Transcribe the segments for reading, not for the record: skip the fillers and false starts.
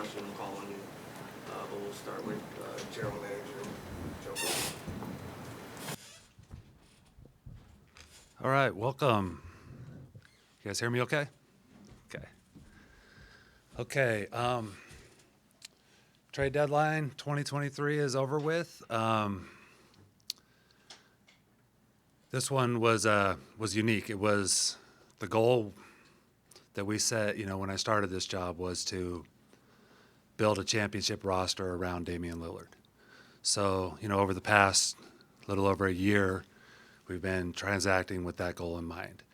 question I'm calling you. But we'll start with General Manager Joe Cronin. All right, welcome. You guys hear me okay? Okay. Okay, trade deadline 2023 is over with. This one was unique. It was the goal that we set, when I started this job was to build a championship roster around Damian Lillard. So, over the past little over a year, we've been transacting with that goal in mind.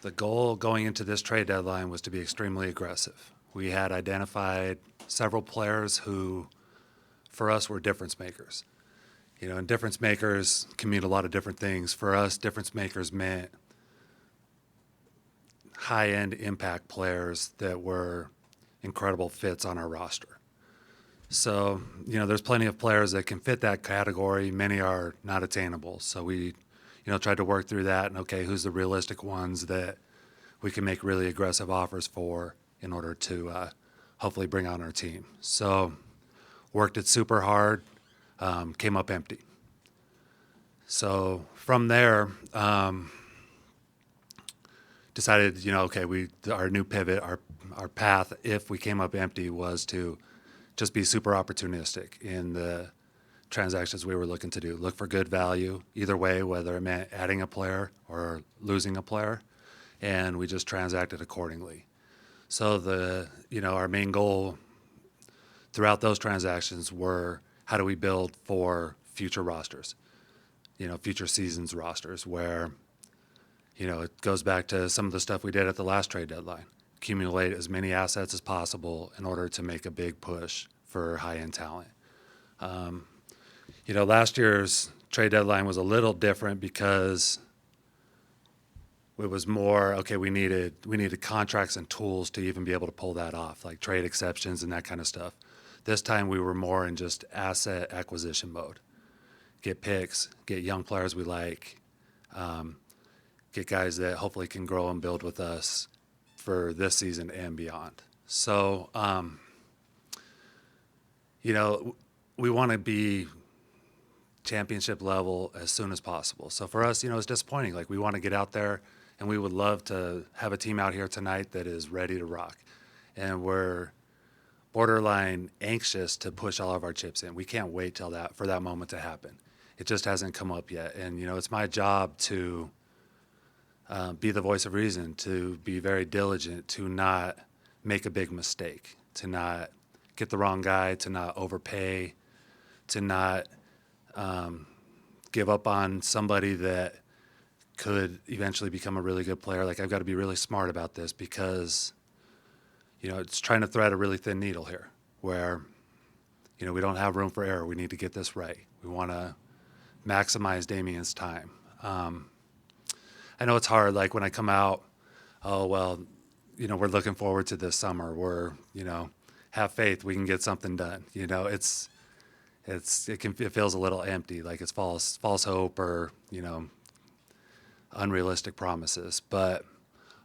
The goal going into this trade deadline was to be extremely aggressive. We had identified several players who, for us, were difference makers. And difference makers can mean a lot of different things. For us, difference makers meant high-end impact players that were incredible fits on our roster. So, there's plenty of players that can fit that category. Many are not attainable. So we, tried to work through that and, okay, who's the realistic ones that we can make really aggressive offers for in order to hopefully bring on our team. So worked it super hard, came up empty. So from there, decided, okay, our new pivot, our path, if we came up empty, was to just be super opportunistic in the transactions we were looking to do. Look for good value either way, whether it meant adding a player or losing a player, and we just transacted accordingly. So our main goal throughout those transactions were how do we build for future rosters, future seasons rosters where, it goes back to some of the stuff we did at the last trade deadline. Accumulate as many assets as possible in order to make a big push for high-end talent. Last year's trade deadline was a little different because it was more, okay, we needed contracts and tools to even be able to pull that off, like trade exceptions and that kind of stuff. This time we were more in just asset acquisition mode. Get picks, get young players we like, get guys that hopefully can grow and build with us for this season and beyond. So, we want to be championship level as soon as possible. So for us, it's disappointing. Like, we want to get out there, and we would love to have a team out here tonight that is ready to rock. And we're borderline anxious to push all of our chips in. We can't wait for that moment to happen. It just hasn't come up yet. And, it's my job to be the voice of reason, to be very diligent, to not make a big mistake, to not get the wrong guy, to not overpay, to not give up on somebody that could eventually become a really good player. Like, I've got to be really smart about this because, it's trying to thread a really thin needle here where, we don't have room for error. We need to get this right. We want to maximize Damian's time. I know it's hard, like when I come out, we're looking forward to this summer. We're, have faith we can get something done. It feels a little empty, like it's false hope or, unrealistic promises. But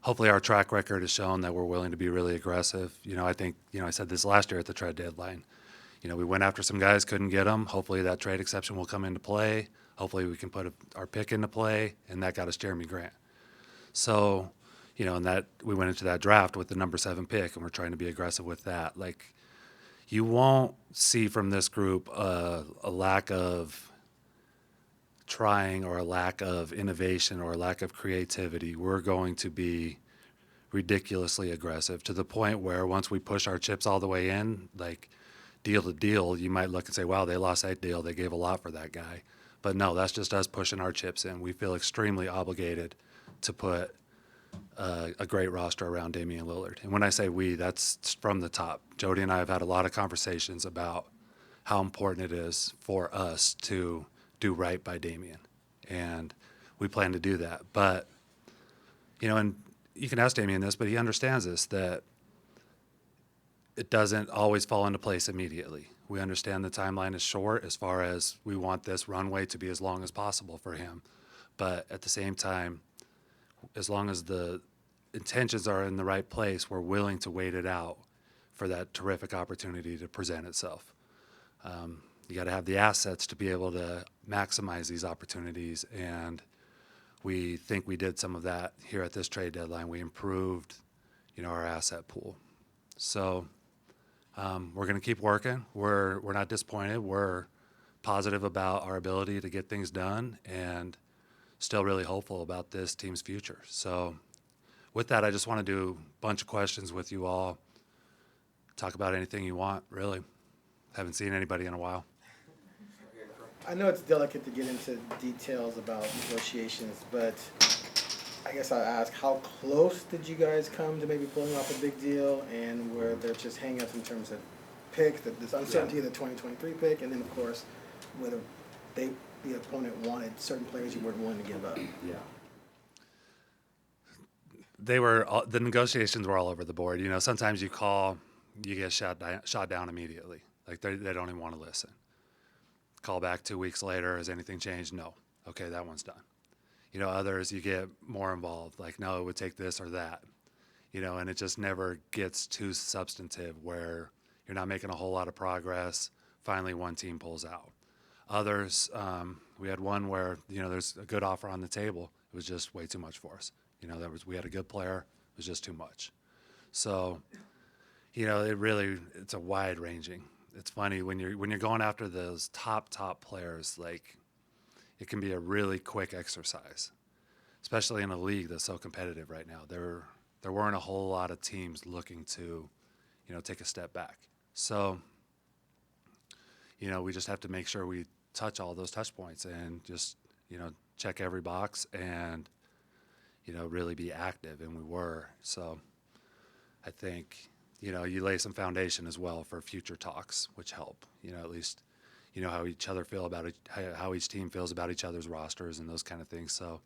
hopefully our track record has shown that we're willing to be really aggressive. I think, I said this last year at the trade deadline. We went after some guys, couldn't get them. Hopefully that trade exception will come into play. Hopefully we can put our pick into play, and that got us Jeremy Grant. So, and that we went into that draft with the number 7 pick, and we're trying to be aggressive with that. Like, you won't see from this group a lack of trying or a lack of innovation or a lack of creativity. We're going to be ridiculously aggressive to the point where once we push our chips all the way in, like deal to deal, you might look and say, wow, they lost that deal. They gave a lot for that guy. But no, that's just us pushing our chips in. We feel extremely obligated to put a great roster around Damian Lillard. And when I say we, that's from the top. Jody and I have had a lot of conversations about how important it is for us to do right by Damian. And we plan to do that. But, and you can ask Damian this, but he understands this, that it doesn't always fall into place immediately. We understand the timeline is short as far as we want this runway to be as long as possible for him. But at the same time, as long as the intentions are in the right place, we're willing to wait it out for that terrific opportunity to present itself. You got to have the assets to be able to maximize these opportunities, and we think we did some of that here at this trade deadline. We improved, our asset pool. So we're going to keep working. We're not disappointed. We're positive about our ability to get things done, and still really hopeful about this team's future. So with that, I just want to do a bunch of questions with you all. Talk about anything you want, really. Haven't seen anybody in a while. I know it's delicate to get into details about negotiations, but I guess I'll ask, how close did you guys come to maybe pulling off a big deal, and where there's just hang-ups in terms of picks, this uncertainty of the 2023 pick, and then, of course, whether the opponent wanted certain players you weren't willing to give up? Yeah. The negotiations were all over the board. Sometimes you call, you get shot down immediately. Like they don't even want to listen. Call back 2 weeks later, has anything changed? No. Okay, that one's done. Others you get more involved, like, no, it would take this or that. And it just never gets too substantive where you're not making a whole lot of progress. Finally, one team pulls out. Others, we had one where, there's a good offer on the table. It was just way too much for us. We had a good player. It was just too much. So, it's a wide ranging. It's funny when you're going after those top players, like it can be a really quick exercise, especially in a league that's so competitive right now. There weren't a whole lot of teams looking to, take a step back. So, we just have to make sure we touch all those touch points and just, check every box and, really be active, and we were. So I think, you lay some foundation as well for future talks, which help, at least, how each other feel about it, how each team feels about each other's rosters and those kind of things. So,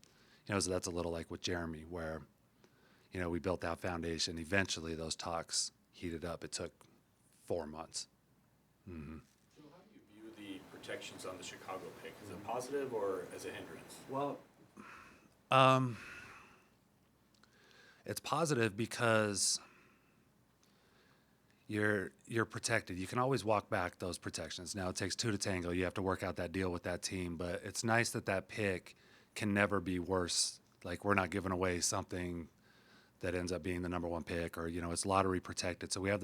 so that's a little like with Jeremy, where, we built that foundation. Eventually those talks heated up. It took 4 months. Mm-hmm. Joe, how do you view the protections on the Chicago pick? Is it positive or as a hindrance? Well, it's positive because you're protected. You can always walk back those protections. Now, it takes two to tango. You have to work out that deal with that team, but it's nice that pick can never be worse. Like, we're not giving away something that ends up being the number one pick, or, it's lottery protected. So we have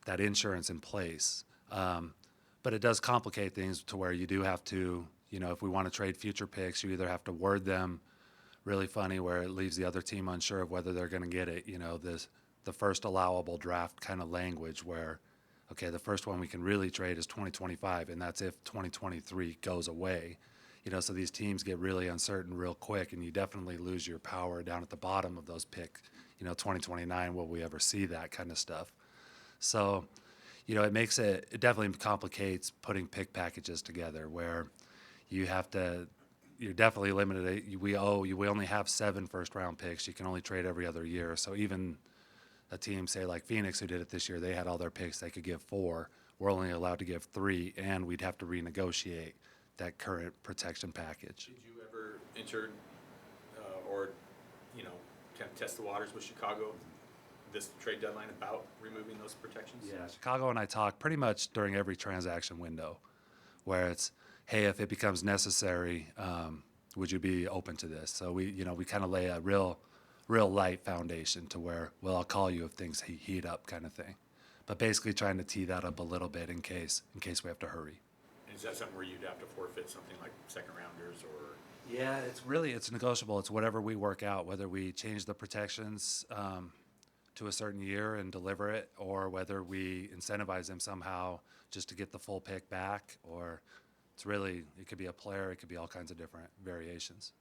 that insurance in place. But it does complicate things to where you do have to, if we want to trade future picks, you either have to word them really funny where it leaves the other team unsure of whether they're going to get it. The first allowable draft kind of language where, okay, the first one we can really trade is 2025, and that's if 2023 goes away. So these teams get really uncertain real quick, and you definitely lose your power down at the bottom of those picks. 2029, will we ever see that kind of stuff? So, it definitely complicates putting pick packages together where you're definitely limited. We only have 7 first-round picks. You can only trade every other year. So even a team, say like Phoenix, who did it this year, they had all their picks. They could give 4. We're only allowed to give 3, and we'd have to renegotiate that current protection package. Did you ever enter or, kind of test the waters with Chicago this trade deadline about removing those protections? Yeah, Chicago and I talk pretty much during every transaction window where it's, hey, if it becomes necessary, would you be open to this? So we kind of lay a real light foundation to where, well, I'll call you if things heat up kind of thing. But basically trying to tee that up a little bit in case we have to hurry. And is that something where you'd have to forfeit something like second rounders or? Yeah, it's negotiable. It's whatever we work out, whether we change the protections to a certain year and deliver it, or whether we incentivize them somehow just to get the full pick back, or it could be a player, it could be all kinds of different variations.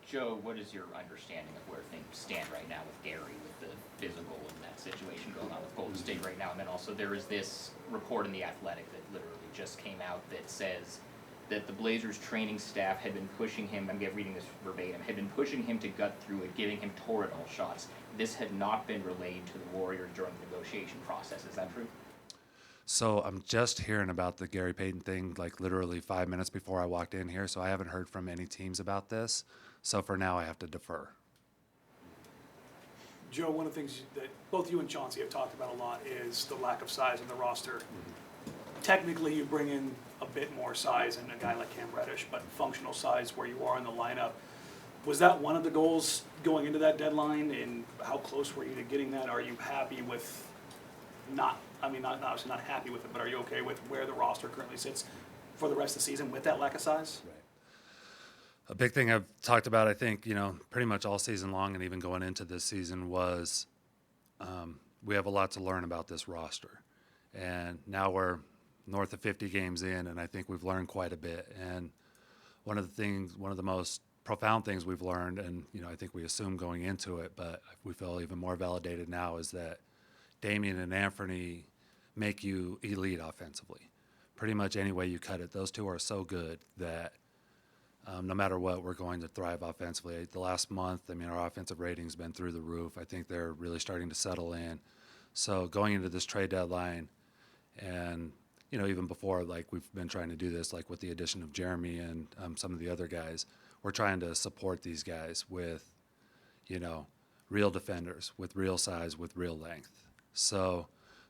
Joe, what is your understanding of where things stand right now with Gary, with the physical and that situation going on with Golden State right now? And then also there is this report in The Athletic that literally just came out that says that the Blazers training staff had been pushing him, I'm reading this verbatim, had been pushing him to gut through it, giving him Toradol shots. This had not been relayed to the Warriors during the negotiation process. Is that true? So I'm just hearing about the Gary Payton thing, like literally 5 minutes before I walked in here, so I haven't heard from any teams about this. So for now, I have to defer. Joe, one of the things that both you and Chauncey have talked about a lot is the lack of size in the roster. Technically, you bring in a bit more size in a guy like Cam Reddish, but functional size where you are in the lineup. Was that one of the goals going into that deadline, and how close were you to getting that? Are you happy with obviously not happy with it, but are you okay with where the roster currently sits for the rest of the season with that lack of size? Right. A big thing I've talked about, I think, pretty much all season long and even going into this season was we have a lot to learn about this roster. And now we're north of 50 games in, and I think we've learned quite a bit. And one of the most profound things we've learned, and I think we assumed going into it, but we feel even more validated now, is that Damian and Anthony make you elite offensively. Pretty much any way you cut it, those two are so good that no matter what, we're going to thrive offensively. The last month, our offensive rating's been through the roof. I think they're really starting to settle in. So going into this trade deadline, and even before, like we've been trying to do this, like with the addition of Jeremy and some of the other guys, we're trying to support these guys with, real defenders, with real size, with real length. So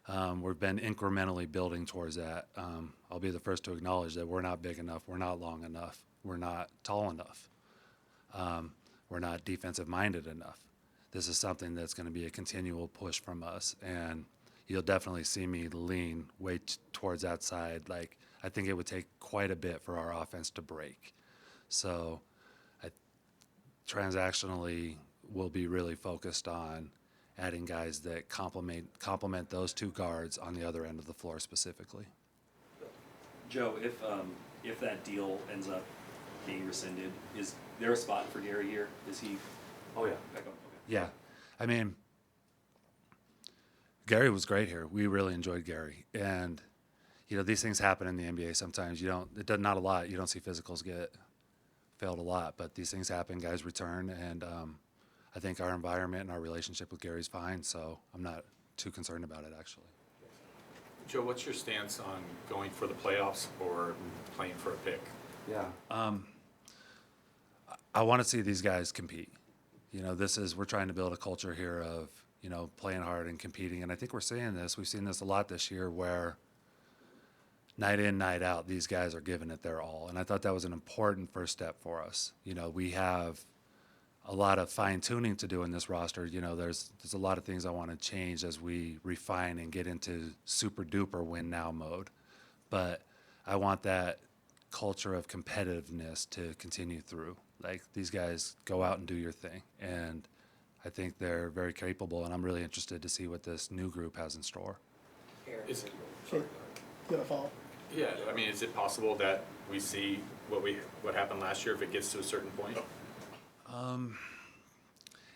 we've been incrementally building towards that. I'll be the first to acknowledge that we're not big enough, we're not long enough, we're not tall enough, we're not defensive-minded enough. This is something that's going to be a continual push from us, and you'll definitely see me lean way towards that side. Like, I think it would take quite a bit for our offense to break. So transactionally, we'll be really focused on adding guys that complement those two guards on the other end of the floor specifically. Joe, if that deal ends up being rescinded, is there a spot for Gary here? Is he? Oh yeah. Back up? Okay. Yeah, Gary was great here. We really enjoyed Gary, and these things happen in the NBA sometimes. Not a lot. You don't see physicals get failed a lot, but these things happen. Guys return, and I think our environment and our relationship with Gary's fine, so I'm not too concerned about it, actually. Joe, what's your stance on going for the playoffs or playing for a pick? Yeah. I want to see these guys compete. We're trying to build a culture here of, playing hard and competing, and I think we're seeing this. We've seen this a lot this year where night in, night out, these guys are giving it their all, and I thought that was an important first step for us. We have a lot of fine-tuning to do in this roster. There's a lot of things I want to change as we refine and get into super-duper win-now mode, but I want that culture of competitiveness to continue through. Like, these guys go out and do your thing, and I think they're very capable, and I'm really interested to see what this new group has in store. Is, Okay, you got a follow-up? yeah, is it possible that we see what happened last year if it gets to a certain point?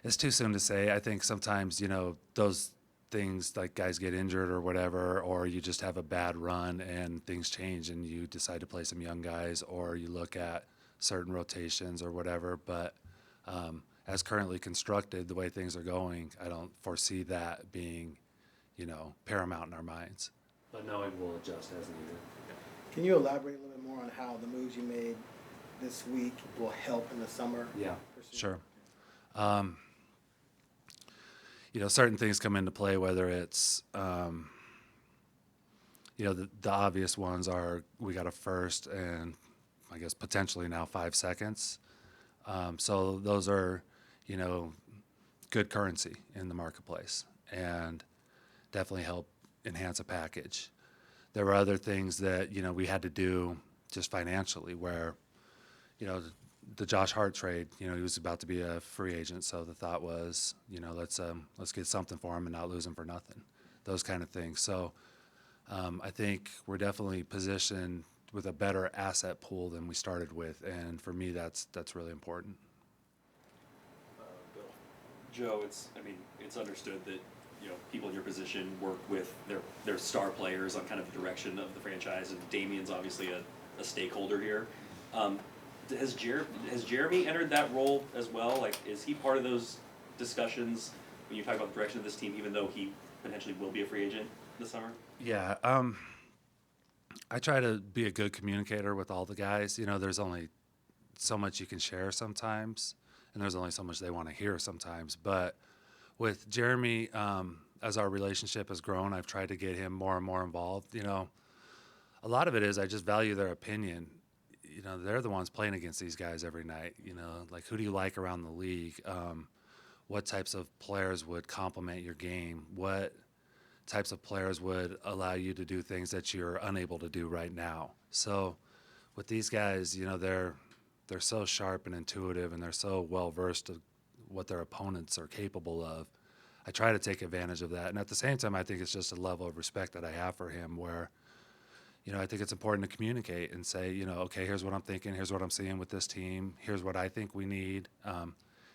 It's too soon to say. I think sometimes, those things, like guys get injured or whatever, or you just have a bad run and things change and you decide to play some young guys, or you look at certain rotations or whatever. But as currently constructed, the way things are going, I don't foresee that being, paramount in our minds. But knowing we'll adjust as needed. Can you elaborate a little bit more on how the moves you made this week will help in the summer? Yeah, sure. Certain things come into play, whether it's, the obvious ones are we got a first and I guess potentially now 5 seconds. So those are, good currency in the marketplace and definitely help enhance a package. There were other things that, we had to do just financially where, the Josh Hart trade, he was about to be a free agent, so the thought was, let's get something for him and not lose him for nothing. Those kind of things. So I think we're definitely positioned with a better asset pool than we started with, and for me, that's really important. Joe, it's understood that people in your position work with their star players on kind of the direction of the franchise, and Damian's obviously a stakeholder here. Has Jeremy entered that role as well? Like, is he part of those discussions when you talk about the direction of this team, even though he potentially will be a free agent this summer? Yeah, I try to be a good communicator with all the guys. There's only so much you can share sometimes, and there's only so much they want to hear sometimes. But with Jeremy, as our relationship has grown, I've tried to get him more and more involved. You know, a lot of it is I just value their opinion. You know, they're the ones playing against these guys every night. You know, like, who do you like around the league? What types of players would complement your game? What types of players would allow you to do things that you're unable to do right now? So with these guys, you know, they're so sharp and intuitive, and they're so well versed of what their opponents are capable of. I try to take advantage of that. And at the same time, I think it's just a level of respect that I have for him where, you know, I think it's important to communicate and say, you know, okay, here's what I'm thinking, here's what I'm seeing with this team, here's what I think we need,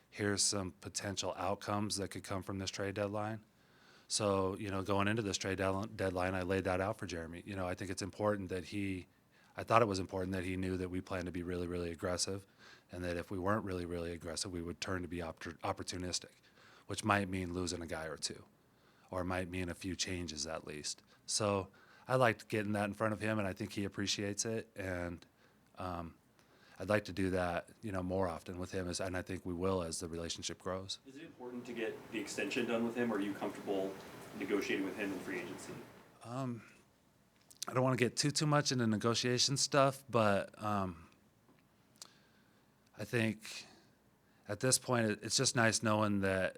here's some potential outcomes that could come from this trade deadline. So, you know, going into this trade deadline, I laid that out for Jeremy. You know, I think it's important that I thought it was important that he knew that we plan to be really, really aggressive, and that if we weren't really, really aggressive, we would turn to be opportunistic, which might mean losing a guy or two, or might mean a few changes at least. So I liked getting that in front of him, and I think he appreciates it. And I'd like to do that, you know, more often with him, and I think we will as the relationship grows. Is it important to get the extension done with him, or are you comfortable negotiating with him in free agency? I don't want to get too much into negotiation stuff, but I think at this point it's just nice knowing that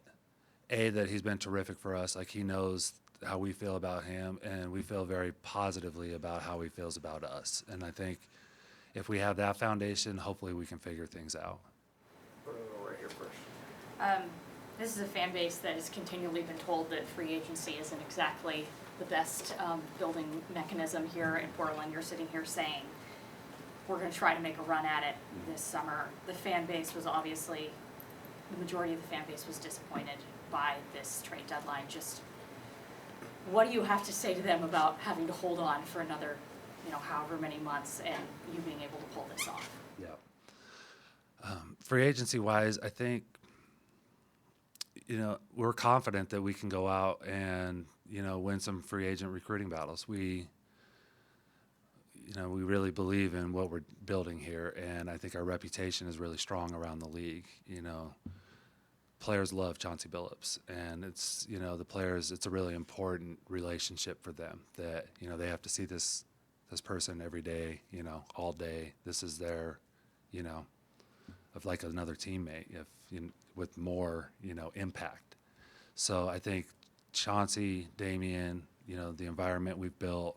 that he's been terrific for us. Like, he knows how we feel about him, and we feel very positively about how he feels about us. And I think if we have that foundation, hopefully we can figure things out. We're gonna go right here first. This is a fan base that has continually been told that free agency isn't exactly the best building mechanism here in Portland. You're sitting here saying, we're going to try to make a run at it this summer. The fan base was obviously, the majority of the fan base was disappointed by this trade deadline. Just what do you have to say to them about having to hold on for another, you know, however many months, and you being able to pull this off? Yeah. Free agency wise, I think, you know, we're confident that we can go out and, you know, win some free agent recruiting battles. We really believe in what we're building here, and I think our reputation is really strong around the league. You know, players love Chauncey Billups, and it's, you know, the players, it's a really important relationship for them that, you know, they have to see this person every day, you know, all day. This is their, you know, of like another teammate, with more, you know, impact. So I think Chauncey, Damian, you know, the environment we've built,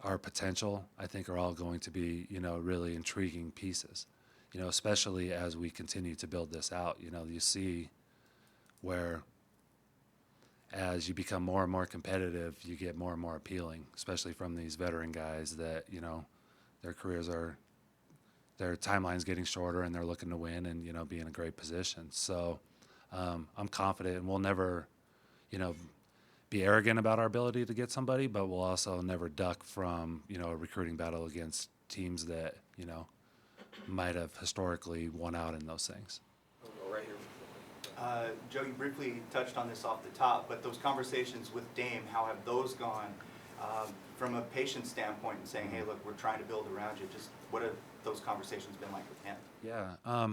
our potential, I think, are all going to be, you know, really intriguing pieces, you know, especially as we continue to build this out. You know, you see where as you become more and more competitive, you get more and more appealing, especially from these veteran guys that, you know, their timeline's getting shorter, and they're looking to win and, you know, be in a great position. So I'm confident, and we'll never, you know, be arrogant about our ability to get somebody, but we'll also never duck from, you know, a recruiting battle against teams that, you know, might have historically won out in those things. We'll go right here. Joe, you briefly touched on this off the top, but those conversations with Dame, how have those gone from a patient standpoint and saying, hey, look, we're trying to build around you? Just what have those conversations been like with him? Yeah.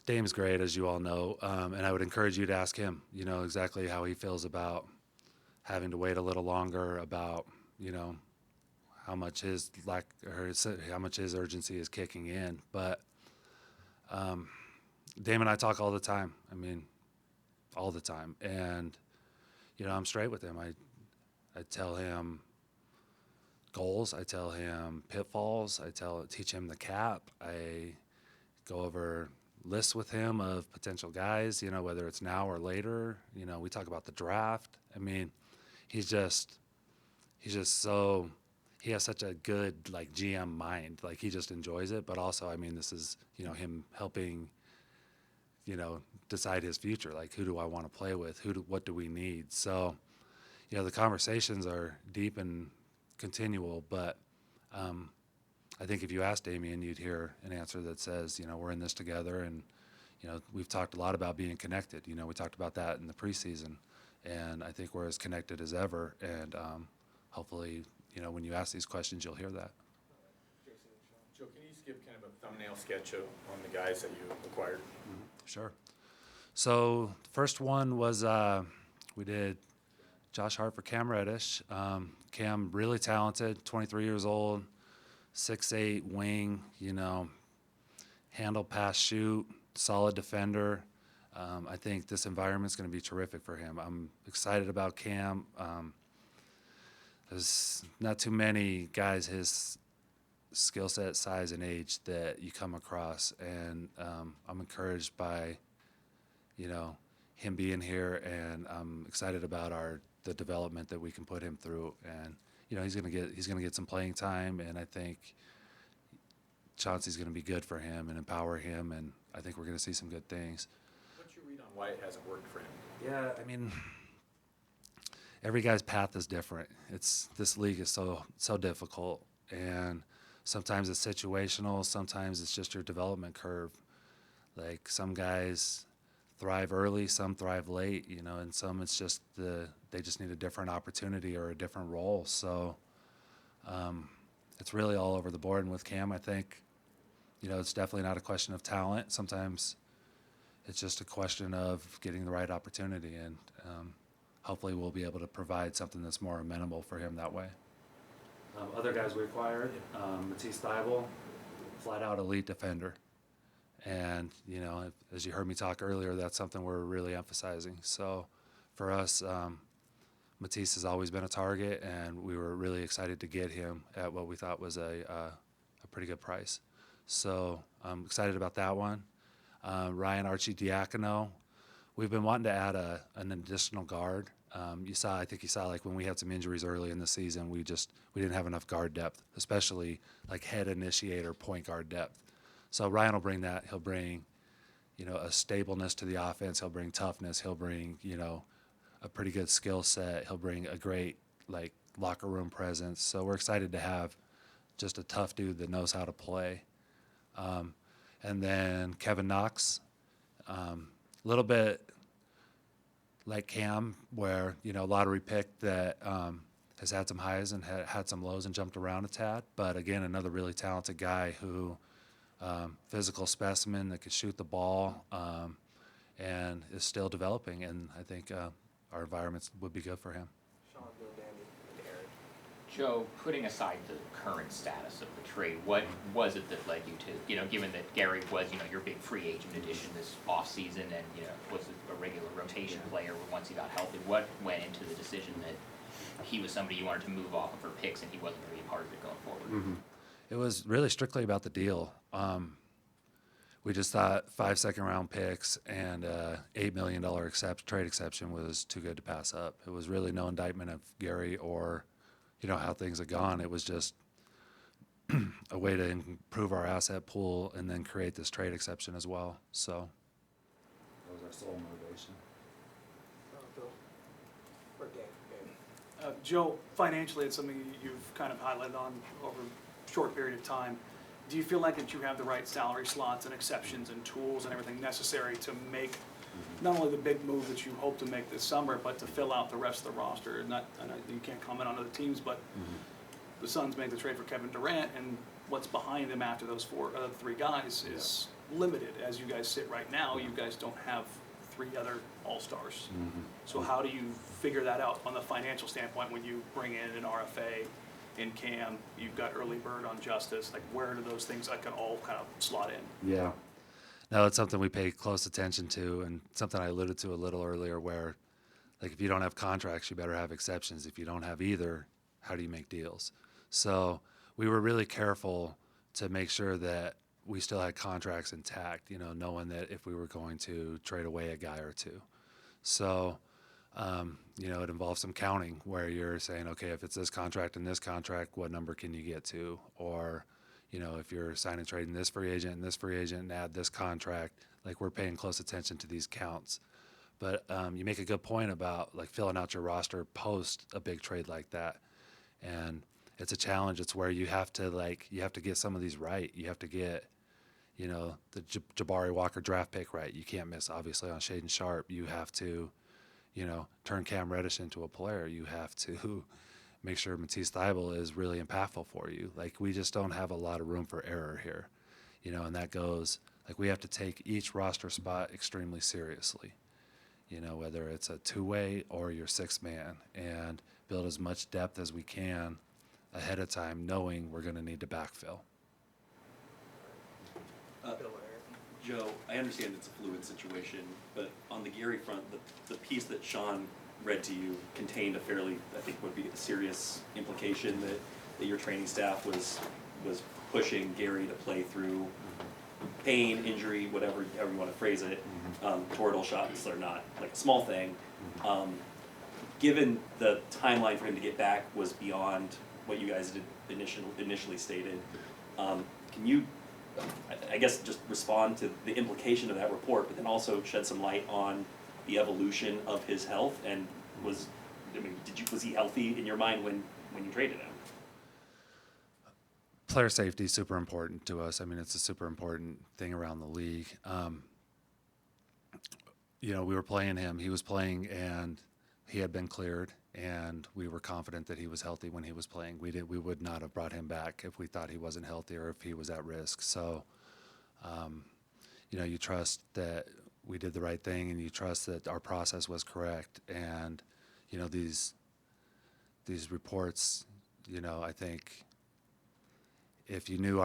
Dame's great, as you all know, and I would encourage you to ask him, you know, exactly how he feels about having to wait a little longer, about, you know, how much his urgency is kicking in. But Dame and I talk all the time. I mean, all the time. And, you know, I'm straight with him. I tell him goals. I tell him pitfalls. Teach him the cap. I go over lists with him of potential guys, you know, whether it's now or later. You know, we talk about the draft. I mean, he's just so, he has such a good, like, GM mind. Like, he just enjoys it. But also, I mean, this is, you know, him helping, you know, decide his future. Like, who do I want to play with? What do we need? So, you know, the conversations are deep and continual, but I think if you ask Damian, you'd hear an answer that says, you know, we're in this together, and, you know, we've talked a lot about being connected. You know, we talked about that in the preseason, and I think we're as connected as ever, and hopefully, you know, when you ask these questions, you'll hear that. Joe, can you just give kind of a thumbnail sketch on the guys that you acquired? Sure. So the first one was we did Josh Hart for Cam Reddish. Cam, really talented, 23 years old, 6'8", wing, handle, pass, shoot, solid defender. I think this environment's going to be terrific for him. I'm excited about Cam. There's not too many guys his skill set, size, and age that you come across, and I'm encouraged by, him being here, and I'm excited about the development that we can put him through, and he's gonna get some playing time, and I think Chauncey's gonna be good for him and empower him, and I think we're gonna see some good things. What's your read on why it hasn't worked for him? Yeah, I mean, every guy's path is different. This league is so difficult, and sometimes it's situational, sometimes it's just your development curve. Like some guys thrive early, some thrive late, and some it's just they just need a different opportunity or a different role. So it's really all over the board. And with Cam, I think, it's definitely not a question of talent. Sometimes it's just a question of getting the right opportunity, and hopefully we'll be able to provide something that's more amenable for him that way. Other guys we acquired, Matisse Thybulle, flat out elite defender. And, as you heard me talk earlier, that's something we're really emphasizing. So for us, Matisse has always been a target, and we were really excited to get him at what we thought was a pretty good price. So I'm excited about that one. Ryan Archidiacono, we've been wanting to add an additional guard. I think you saw like when we had some injuries early in the season, we didn't have enough guard depth, especially like head initiator, point guard depth. So Ryan will bring that. He'll bring, a stableness to the offense. He'll bring toughness. He'll bring, a pretty good skill set. He'll bring a great locker room presence. So we're excited to have just a tough dude that knows how to play. And then Kevin Knox, a little bit like Cam, where, lottery pick that has had some highs and had some lows and jumped around a tad. But again, another really talented guy who, physical specimen that can shoot the ball and is still developing. And I think our environments would be good for him. Sean, Bill, Danny, and Aaron. Joe, putting aside the current status of the trade, what was it that led you to, given that Gary was, your big free agent addition this offseason and, was a regular rotation player once he got healthy, what went into the decision that he was somebody you wanted to move off of for picks and he wasn't going to be part of it going forward? Mm-hmm. It was really strictly about the deal. We just thought 5 second-round picks and $8 million trade exception was too good to pass up. It was really no indictment of Gary or, how things had gone. It was just a way to improve our asset pool and then create this trade exception as well. So that was our sole motivation. Bill, or Dan. Joe, financially, it's something you've kind of highlighted on over a short period of time. Do you feel like that you have the right salary slots and exceptions and tools and everything necessary to make not only the big move that you hope to make this summer, but to fill out the rest of the roster? I know you can't comment on other teams, but the Suns made the trade for Kevin Durant, and what's behind them after those three guys is limited. As you guys sit right now, you guys don't have three other all-stars. So how do you figure that out on the financial standpoint when you bring in an RFA in Cam, you've got early bird on Justice, like where do those things can all kind of slot in? Yeah. No, it's something we pay close attention to, and something I alluded to a little earlier where, if you don't have contracts, you better have exceptions. If you don't have either, how do you make deals? So we were really careful to make sure that we still had contracts intact, knowing that if we were going to trade away a guy or two. So it involves some counting where you're saying, okay, if it's this contract and this contract, what number can you get to? Or, if you're signing trading this free agent and add this contract, we're paying close attention to these counts. But you make a good point about filling out your roster post a big trade like that. And it's a challenge. It's where you have to get some of these right. You have to get, the Jabari Walker draft pick right. You can't miss obviously on Shaedon Sharpe. You have to, turn Cam Reddish into a player. You have to make sure Matisse Thybulle is really impactful for you. We just don't have a lot of room for error here, and that goes Like, we have to take each roster spot extremely seriously, you know, whether it's a two-way or your sixth man, and build as much depth as we can ahead of time, knowing we're going to need to backfill. Joe, I understand it's a fluid situation, but on the Gary front, the piece that Sean read to you contained a fairly, I think would be a serious implication that your training staff was pushing Gary to play through pain, injury, however you want to phrase it, tortal shots are not like a small thing. Given the timeline for him to get back was beyond what you guys did initially stated, can you, I guess, just respond to the implication of that report, but then also shed some light on the evolution of his health, and was he healthy in your mind when you traded him? Player safety is super important to us. I mean, it's a super important thing around the league. You know, we were playing him. He was playing, and he had been cleared, and we were confident that he was healthy when he was playing. We would not have brought him back if we thought he wasn't healthy or if he was at risk. So, you know, you trust that we did the right thing, and you trust that our process was correct. And, you know, these reports, you know, I think if you knew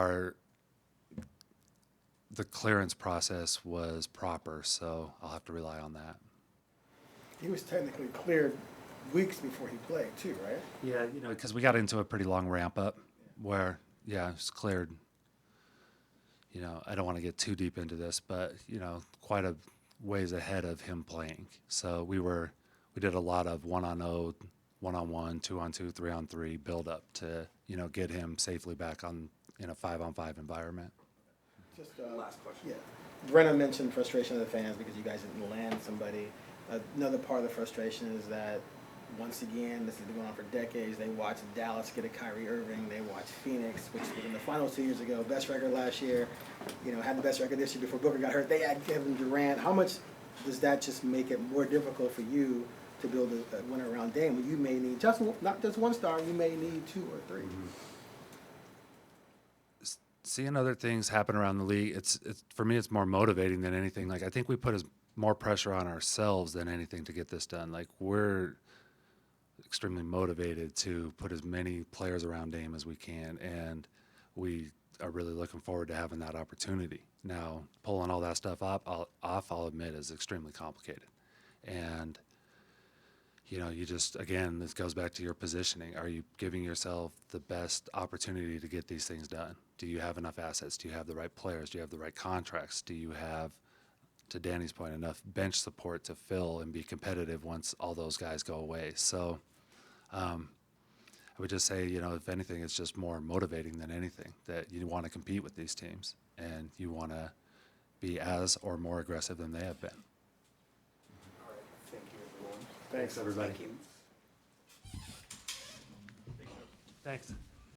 the clearance process was proper, so I'll have to rely on that. He was technically cleared weeks before he played too, right? Yeah, you know, because we got into a pretty long ramp up where, yeah, it's cleared. You know, I don't want to get too deep into this, but, you know, quite a ways ahead of him playing. So we did a lot of 1-on-0, 1-on-1, 2-on-2, 3-on-3 build up to, you know, get him safely back in a 5-on-5 environment. Just Last question. Yeah, Brenna mentioned frustration of the fans because you guys didn't land somebody. Another part of the frustration is that, once again, this has been going on for decades. They watched Dallas get a Kyrie Irving. They watched Phoenix, which was in the finals 2 years ago, best record last year. You know, had the best record this year before Booker got hurt. They had Kevin Durant. How much does that just make it more difficult for you to build a winner around Dame when you may need not just one star, you may need 2 or 3? Seeing other things happen around the league, it's for me, it's more motivating than anything. Like, I think we put more pressure on ourselves than anything to get this done. Like, we're extremely motivated to put as many players around Dame as we can, and we are really looking forward to having that opportunity. Now, pulling all that stuff off, I'll admit, is extremely complicated. And, you know, you just, again, this goes back to your positioning. Are you giving yourself the best opportunity to get these things done? Do you have enough assets? Do you have the right players? Do you have the right contracts? Do you have, to Danny's point, enough bench support to fill and be competitive once all those guys go away? So I would just say, you know, if anything, it's just more motivating than anything, that you want to compete with these teams and you want to be as or more aggressive than they have been. All right, thank you, everyone. Thanks, everybody. Thank you. Thanks.